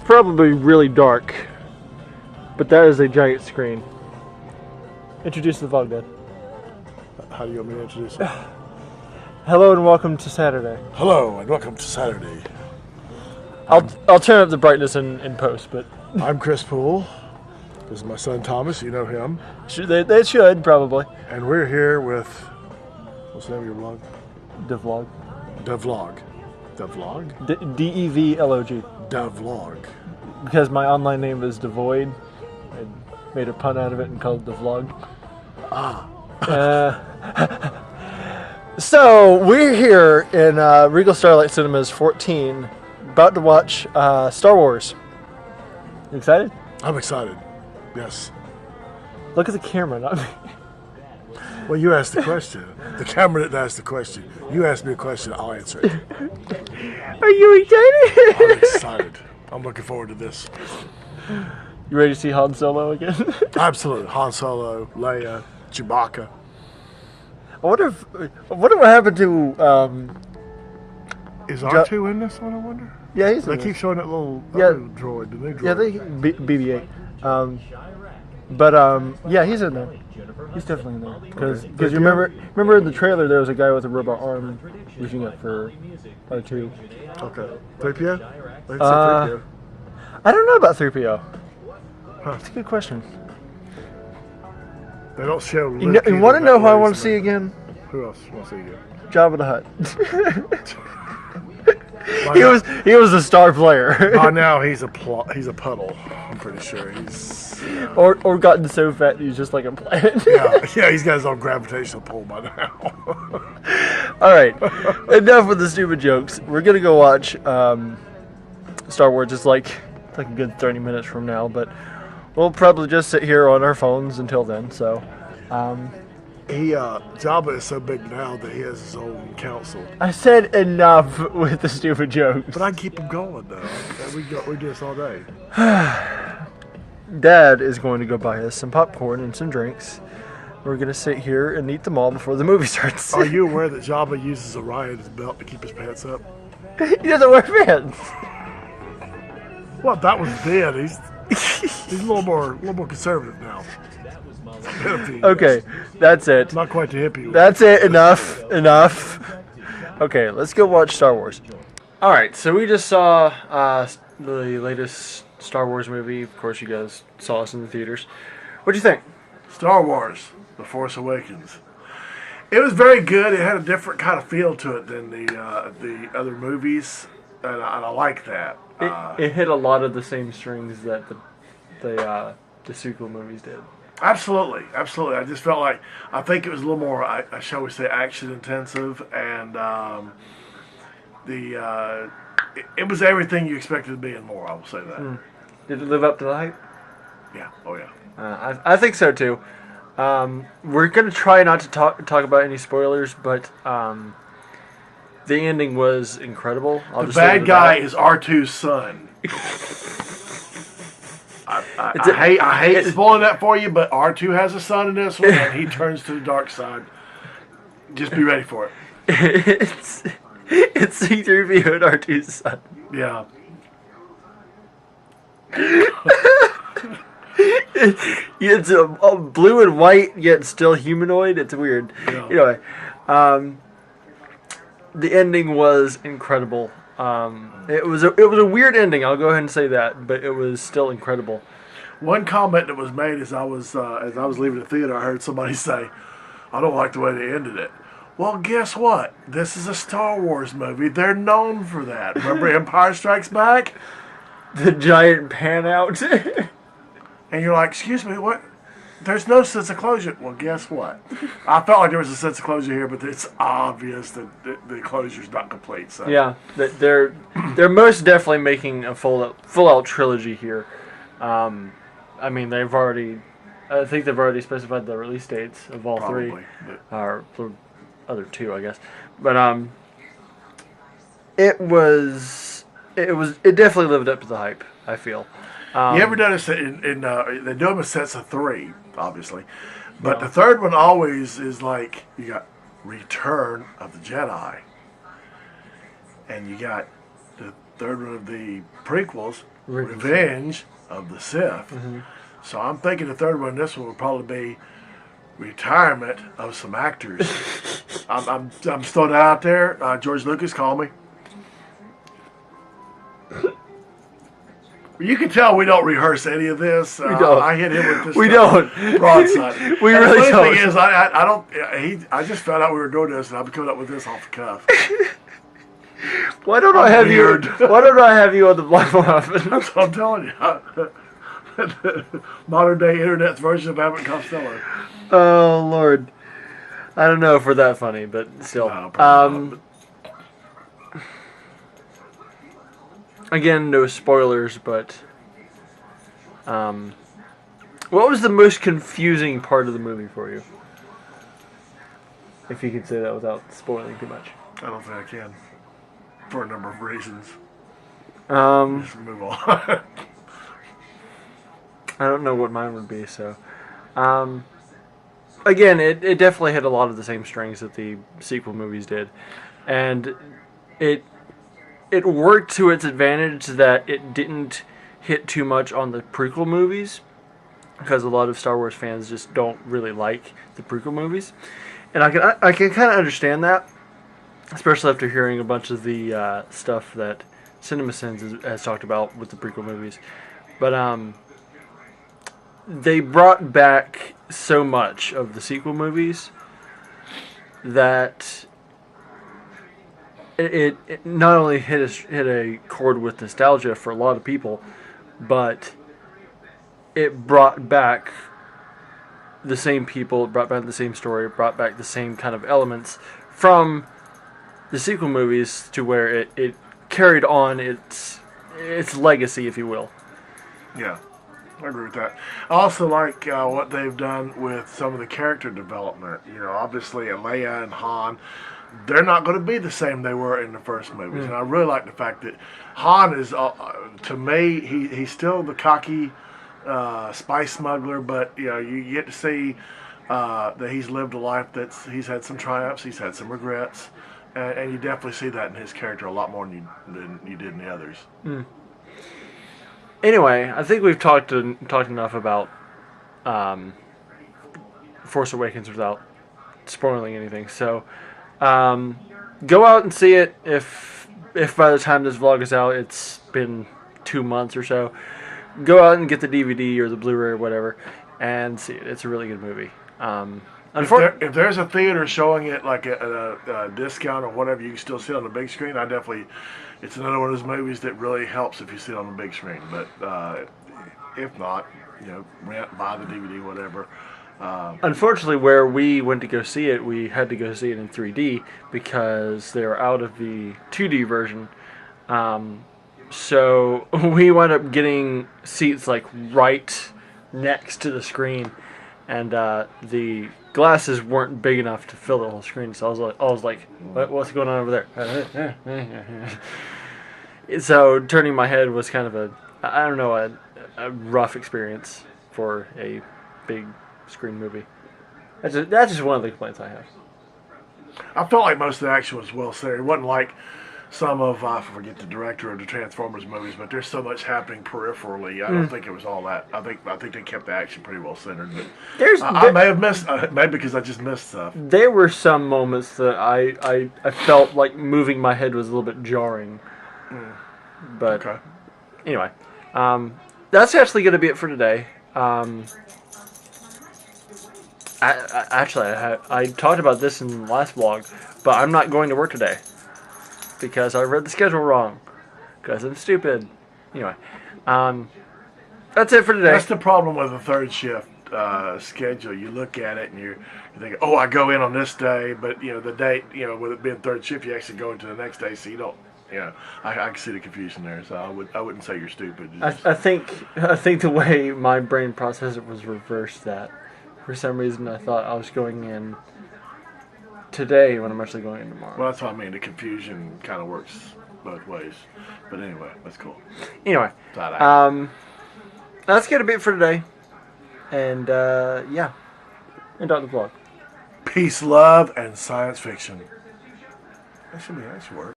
probably really dark, but that is a giant screen. Introduce the vlog, Dad. How do you want me to introduce it? Hello and welcome to Saturday. Hello and welcome to Saturday. I'll turn up the brightness in post, but I'm Chris Poole. This is my son Thomas. You know him. they should probably. And we're here with, what's the name of your blog? DeVlog. DeVlog. DeVlog? DEVLOG. DeVlog. Because my online name is Devoid. I made a pun out of it and called it DeVlog. So we're here in Regal Starlight Cinemas 14, about to watch Star Wars. You excited? I'm excited. Yes. Look at the camera, not me. Well, you asked the question. The camera didn't ask the question. You asked me a question, I'll answer it. Are you excited? I'm excited. I'm looking forward to this. You ready to see Han Solo again? Absolutely. Han Solo, Leia, Chewbacca. I wonder what happened to Is R2 in this one, I wonder? Yeah, he's They in keep this. showing that little droid, the new droid. Yeah, BB-8. Yeah, he's in there. He's definitely in there. Because you remember in the trailer there was a guy with a robot arm reaching up for R2. Okay. 3PO? They said 3PO. I don't know about 3PO. Huh. That's a good question. They don't show Luke. You want to know who I want to see again? Who else want to see again? Jabba the Hutt. he was a star player. By now he's a puddle. I'm pretty sure he's or gotten so fat he's just like a planet. yeah, he's got his own gravitational pull by now. All right, enough with the stupid jokes. We're gonna go watch Star Wars. It's like a good 30 minutes from now, but we'll probably just sit here on our phones until then. So. Jabba is so big now that he has his own council. I said enough with the stupid jokes. But I keep them going though. We do this all day. Dad is going to go buy us some popcorn and some drinks. We're going to sit here and eat them all before the movie starts. Are you aware that Jabba uses a riot belt to keep his pants up? He doesn't wear pants. Well, that was then. He's a little more conservative now. Okay, that's it. Not quite the hippie. That's it. Enough. Okay, let's go watch Star Wars. All right, so we just saw the latest Star Wars movie. Of course, you guys saw us in the theaters. What'd you think? Star Wars: The Force Awakens. It was very good. It had a different kind of feel to it than the other movies, and I like that. It hit a lot of the same strings that the sequel movies did. Absolutely. I just felt like I think it was a little more, shall we say, action intensive, and it was everything you expected it to be and more. I will say that. Did it live up to the hype? Yeah. Oh yeah. I think so too. We're gonna try not to talk about any spoilers, but the ending was incredible. The bad guy is R2's son. I hate spoiling that for you, but R2 has a son in this one, and he turns to the dark side. Just be ready for it. It's C-3PO and R2's son. Yeah. It's a blue and white, yet still humanoid. It's weird. Yeah. Anyway, the ending was incredible. It was a weird ending. I'll go ahead and say that, but it was still incredible. One comment that was made as I was leaving the theater, I heard somebody say, "I don't like the way they ended it." Well, guess what? This is a Star Wars movie. They're known for that. Remember Empire Strikes Back? The giant pan out. And you're like, "Excuse me, what? There's no sense of closure." Well, guess what? I felt like there was a sense of closure here, but it's obvious that the closure's not complete. So. Yeah, they're most definitely making a full out trilogy here. I mean, I think they've already specified the release dates of all Probably, three, or the other two, I guess. But it definitely lived up to the hype, I feel. You ever notice that they do them in sets of three, obviously, but the third one always is like you got Return of the Jedi, and you got the third one of the prequels, Revenge of the Sith. Mm-hmm. So I'm thinking the third one, this one will probably be retirement of some actors. I'm throwing that out there. George Lucas, call me. You can tell we don't rehearse any of this. We don't. I hit him with this. We don't. Broadside. We and really the funny don't. thing is, I don't. I just found out we were doing this, and I'm coming up with this off the cuff. Why don't I have you? Why don't I have you on the vlog more often? That's what I'm telling you. Modern day internet's version of Abbott and Costello. Oh Lord, I don't know if we're that funny, but still. No, Again, no spoilers, but what was the most confusing part of the movie for you? If you could say that without spoiling too much. I don't think I can, for a number of reasons. Just move on. I don't know what mine would be, so. Again, it definitely hit a lot of the same strings that the sequel movies did. And it worked to its advantage that it didn't hit too much on the prequel movies, because a lot of Star Wars fans just don't really like the prequel movies. And I can kind of understand that, especially after hearing a bunch of the stuff that CinemaSins has talked about with the prequel movies. But they brought back so much of the sequel movies that it not only hit a chord with nostalgia for a lot of people, but it brought back the same people, it brought back the same story, it brought back the same kind of elements from the sequel movies to where it carried on its legacy, if you will. Yeah, I agree with that. I also like what they've done with some of the character development. You know, obviously Leia and Han, they're not going to be the same they were in the first movies. And I really like the fact that Han is, to me, he's still the cocky spice smuggler, but you know, you get to see that he's lived a life he's had some triumphs, he's had some regrets, and you definitely see that in his character a lot more than you did in the others. Anyway, I think we've talked enough about Force Awakens without spoiling anything. So go out and see it. If by the time this vlog is out, it's been 2 months or so, go out and get the DVD or the Blu-ray or whatever and see it. It's a really good movie. If there's a theater showing it like at a discount or whatever, you can still see it on the big screen. It's another one of those movies that really helps if you see it on the big screen. But if not, you know, rent, buy the DVD, whatever. Unfortunately, where we went to go see it, we had to go see it in 3D because they were out of the 2D version. So we wound up getting seats like right next to the screen, and the glasses weren't big enough to fill the whole screen. So I was like, what's going on over there? So turning my head was kind of a rough experience for a big screen movie. That's just one of the complaints I have. I felt like most of the action was well centered. It wasn't like some of, I forget the director of the Transformers movies, but there's so much happening peripherally. I don't think it was all that. I think they kept the action pretty well centered. But I may have missed, maybe because I just missed stuff. There were some moments that I felt like moving my head was a little bit jarring. But Okay. Anyway, that's actually going to be it for today. I talked about this in the last vlog, but I'm not going to work today because I read the schedule wrong because I'm stupid. Anyway, that's it for today. That's the problem with the third shift schedule. You look at it and you think, oh, I go in on this day, but you know the date, you know, with it being third shift, you actually go into the next day, so you don't. Yeah, I can see the confusion there. So I wouldn't say you're stupid. I think the way my brain processed it was reversed. That for some reason I thought I was going in today when I'm actually going in tomorrow. Well, that's what I mean. The confusion kind of works both ways. But anyway, that's cool. Anyway, that's gonna be it for today. And yeah, end out the vlog. Peace, love, and science fiction. That should work.